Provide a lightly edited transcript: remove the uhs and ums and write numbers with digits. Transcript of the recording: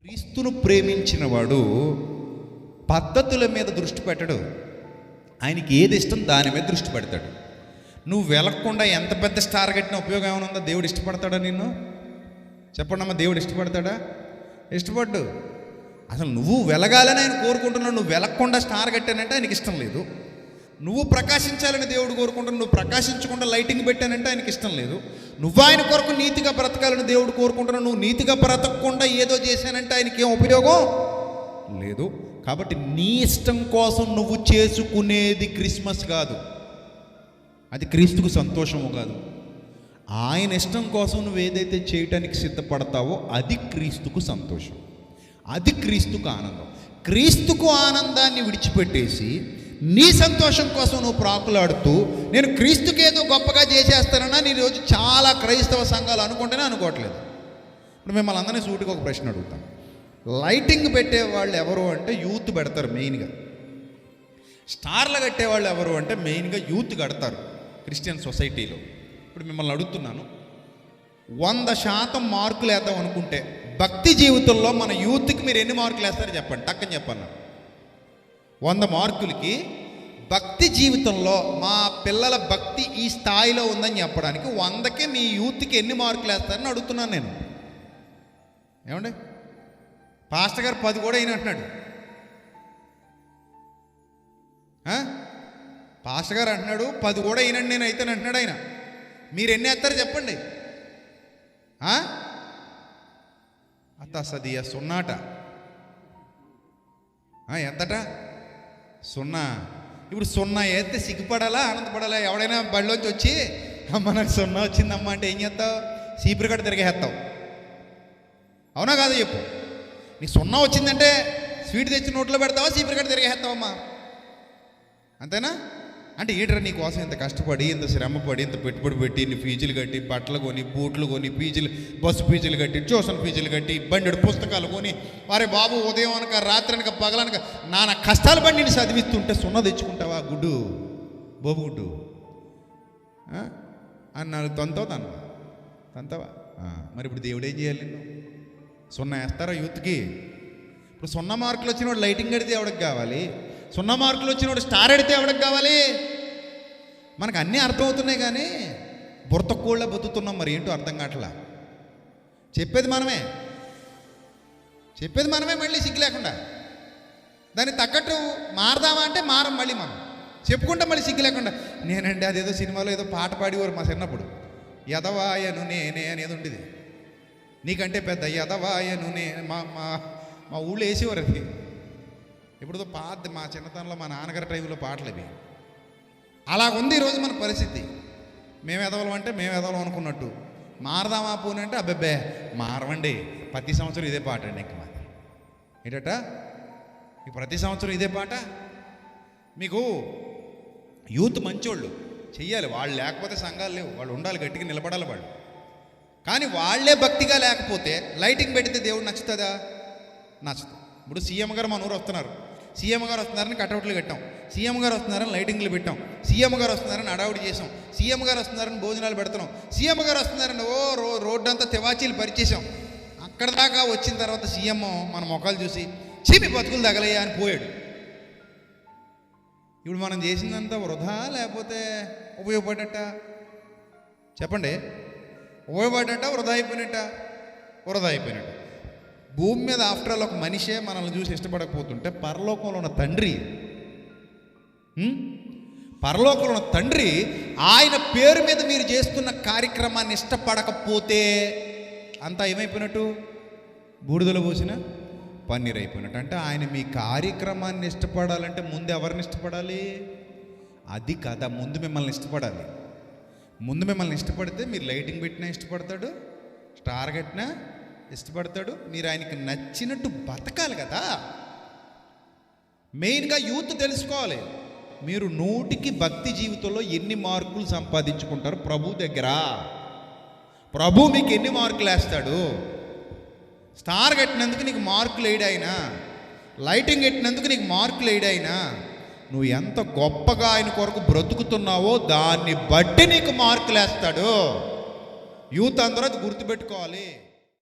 క్రీస్తును ప్రేమించిన వాడు పద్ధతుల మీద దృష్టి పెట్టడు. ఆయనకి ఏది ఇష్టం దాని మీద దృష్టి పెడతాడు. నువ్వు వెలగకుండా ఎంత పెద్ద స్టార్ కట్టిన ఉపయోగం ఏమైనా ఉందా? దేవుడు ఇష్టపడతాడా నిన్ను? చెప్పండి అమ్మా, దేవుడు ఇష్టపడతాడా? ఇష్టపడ్డు. అసలు నువ్వు వెలగాలని ఆయన కోరుకుంటున్నావు. నువ్వు వెలగకుండా స్టార్ కట్టానంటే ఆయనకి ఇష్టం లేదు. నువ్వు ప్రకాశించాలని దేవుడు కోరుకుంటున్నావు. నువ్వు ప్రకాశించకుండా లైటింగ్ పెట్టానంటే ఆయనకి ఇష్టం లేదు. నువ్వు ఆయన కొరకు నీతిగా బ్రతకాలని దేవుడు కోరుకుంటున్నావు. నువ్వు నీతిగా బ్రతకకుండా ఏదో చేశానంటే ఆయనకి ఏం ఉపయోగం లేదు. కాబట్టి నీ ఇష్టం కోసం నువ్వు చేసుకునేది క్రిస్మస్ కాదు, అది క్రీస్తుకు సంతోషము కాదు. ఆయన ఇష్టం కోసం నువ్వు ఏదైతే చేయటానికి సిద్ధపడతావో అది క్రీస్తుకు సంతోషం, అది క్రీస్తుకు ఆనందం. క్రీస్తుకు ఆనందాన్ని విడిచిపెట్టేసి నీ సంతోషం కోసం నువ్వు ప్రాకులాడుతూ నేను క్రీస్తుకి ఏదో గొప్పగా చేసేస్తానన్నా నేను ఈరోజు చాలా క్రైస్తవ సంఘాలు అనుకుంటేనే అనుకోవట్లేదు. ఇప్పుడు మిమ్మల్ని అందరినీ సూటిగా ఒక ప్రశ్న అడుగుతాను. లైటింగ్ పెట్టేవాళ్ళు ఎవరు అంటే యూత్ పెడతారు మెయిన్గా. స్టార్లు కట్టేవాళ్ళు ఎవరు అంటే మెయిన్గా యూత్ కడతారు క్రిస్టియన్ సొసైటీలో. ఇప్పుడు మిమ్మల్ని అడుగుతున్నాను, 100% మార్కులు వేద్దాం అనుకుంటే భక్తి జీవితంలో మన యూత్కి మీరు ఎన్ని మార్కులు వేస్తారో చెప్పండి, టక్కని చెప్పాను. 100 మార్కులకి భక్తి జీవితంలో మా పిల్లల భక్తి ఈ స్థాయిలో ఉందని చెప్పడానికి 100కి మీ యూత్కి ఎన్ని మార్కులు వేస్తారని అడుగుతున్నాను నేను. ఏమండి, పాస్టర్ గారు 10 కూడా అయిన అంటున్నాడు. పాస్టర్ గారు అంటున్నాడు 10 కూడా అయినండి నేను అయితే అంటున్నాడు ఆయన. మీరు ఎన్ని వేస్తారో చెప్పండి. అతసదియ సున్నాట ఎంతట? 0. ఇప్పుడు 0 వేస్తే సిగ్గుపడాలా ఆనందపడాలా? ఎవడైనా బడిలోంచి వచ్చి అమ్మ నాకు 0 వచ్చిందమ్మా అంటే ఏం చేస్తావు? సీపురు కట్ట తిరిగేస్తావు. అవునా కాదు చెప్పు. నీకు 0 వచ్చిందంటే స్వీట్ తెచ్చి నోట్లో పెడతావా, సీపురు కట్ట తిరిగేస్తావమ్మా? అంతేనా? అంటే ఏంటరా నీ కోసం ఇంత కష్టపడి ఇంత శ్రమపడి ఇంత పెట్టుబడి పెట్టి నీ ఫీజులు కట్టి బట్టలు కొని బూట్లు కొని ఫీజులు బస్సు ఫీజులు కట్టి ట్యూషన్ ఫీజులు కట్టి బండి పుస్తకాలు కొని వారే బాబు ఉదయం అనక రాత్రి అనక పగలనక నాన్న కష్టాలు పడి నేను చదివిస్తుంటే 0 తెచ్చుకుంటావా? గుడ్డు బాబు గుడ్డు అన్నాడు. తంతావా? మరి ఇప్పుడు దేవుడు ఏం చేయాలి? నిన్ను 0 వేస్తారా యూత్కి? ఇప్పుడు 0 మార్కులు వచ్చినవాడు లైటింగ్ కడితే ఎవడికి కావాలి? 0 మార్కులు వచ్చినవాడు స్టార్ ఎడితే ఎవడికి కావాలి? మనకు అన్నీ అర్థమవుతున్నాయి కానీ బుర్తకోళ్ళ బతుకుతున్నాం. మరి ఏంటో అర్థం కావట్లా. చెప్పేది మనమే మళ్ళీ సిగ్గు లేకుండా. దానికి తగ్గట్టు మారదామా అంటే మారం. మళ్ళీ మనం చెప్పుకుంటాం మళ్ళీ సిగ్గు లేకుండా. నేనండి అదేదో సినిమాలో ఏదో పాట పాడేవారు మా చిన్నప్పుడు, యదవాయను నేనే అనేది ఉండేది. నీకంటే పెద్ద యదవాయను నే మా ఊళ్ళో వేసేవారు. అది ఎప్పుడుదో పాత మా చిన్నతనంలో మా నాన్నగారి టైంలో పాటలు అవి. అలా ఉంది ఈరోజు మన పరిస్థితి. మేము ఎదవలం అంటే మేము ఎదవలం అనుకున్నట్టు. మారదామా పోనీ అంటే అబ్బెబ్బే మారవండి, ప్రతి సంవత్సరం ఇదే పాట అండి. ఇంకా మాది ఏంటట ఈ ప్రతి సంవత్సరం ఇదే పాట. మీకు యూత్ మంచోళ్ళు చెయ్యాలి, వాళ్ళు లేకపోతే సంఘాలు లేవు. వాళ్ళు ఉండాలి, గట్టిగా నిలబడాలి వాళ్ళు. కానీ వాళ్ళే భక్తిగా లేకపోతే లైటింగ్ పెడితే దేవుడు నచ్చుతుందా? నచ్చుతుంది. ఇప్పుడు సీఎం గారు మన ఊరు వస్తున్నారు, సీఎం గారు వస్తున్నారని కటౌట్లు కట్టాం, సీఎం గారు వస్తున్నారని లైటింగ్లు పెట్టాం, సీఎం గారు వస్తున్నారని అడావుడి చేసాం, సీఎం గారు వస్తున్నారని భోజనాలు పెడుతున్నాం, సీఎం గారు వస్తున్నారని రోడ్డు అంతా తివాచీలు పరిచేసాం. అక్కడ దాకా వచ్చిన తర్వాత సీఎం మన మొఖాలు చూసి చీమి బతుకులు తగలయ్యా అని పోయాడు. ఇప్పుడు మనం చేసిందంతా వృధా లేకపోతే ఉపయోగపడట? చెప్పండి, ఉపయోగపడట వృధా అయిపోయినట్ట? వృధా అయిపోయినట్టు. భూమి మీద ఆఫ్టర్ ఆల్ ఒక మనిషే మనల్ని చూసి ఇష్టపడకపోతుంటే పరలోకంలో ఉన్న తండ్రి ఆయన పేరు మీద మీరు చేస్తున్న కార్యక్రమాన్ని ఇష్టపడకపోతే అంతా ఏమైపోయినట్టు? బూడిదలో పోసిన పన్నీర్ అయిపోయినట్టు. అంటే ఆయన మీ కార్యక్రమాన్ని ఇష్టపడాలంటే ముందు ఎవరిని ఇష్టపడాలి? అది కదా, ముందు మిమ్మల్ని ఇష్టపడాలి. ముందు మిమ్మల్ని ఇష్టపడితే మీరు లైటింగ్ పెట్టినా ఇష్టపడతాడు, స్టార్ కట్టినా ఇష్టపడతాడు. మీరు ఆయనకి నచ్చినట్టు బతకాలి కదా. మెయిన్గా యూత్ తెలుసుకోవాలి, మీరు 100కి భక్తి జీవితంలో ఎన్ని మార్కులు సంపాదించుకుంటారు ప్రభు దగ్గర. ప్రభు మీకు ఎన్ని మార్కులు వేస్తాడు? స్టార్ కట్టినందుకు నీకు మార్కులు వేయడాయినా, లైటింగ్ కట్టినందుకు నీకు మార్కులు వేయడాయినా, నువ్వు ఎంత గొప్పగా ఆయన కొరకు బ్రతుకుతున్నావో దాన్ని బట్టి నీకు మార్కులు వేస్తాడు. యూత్ అందరూ అది గుర్తుపెట్టుకోవాలి.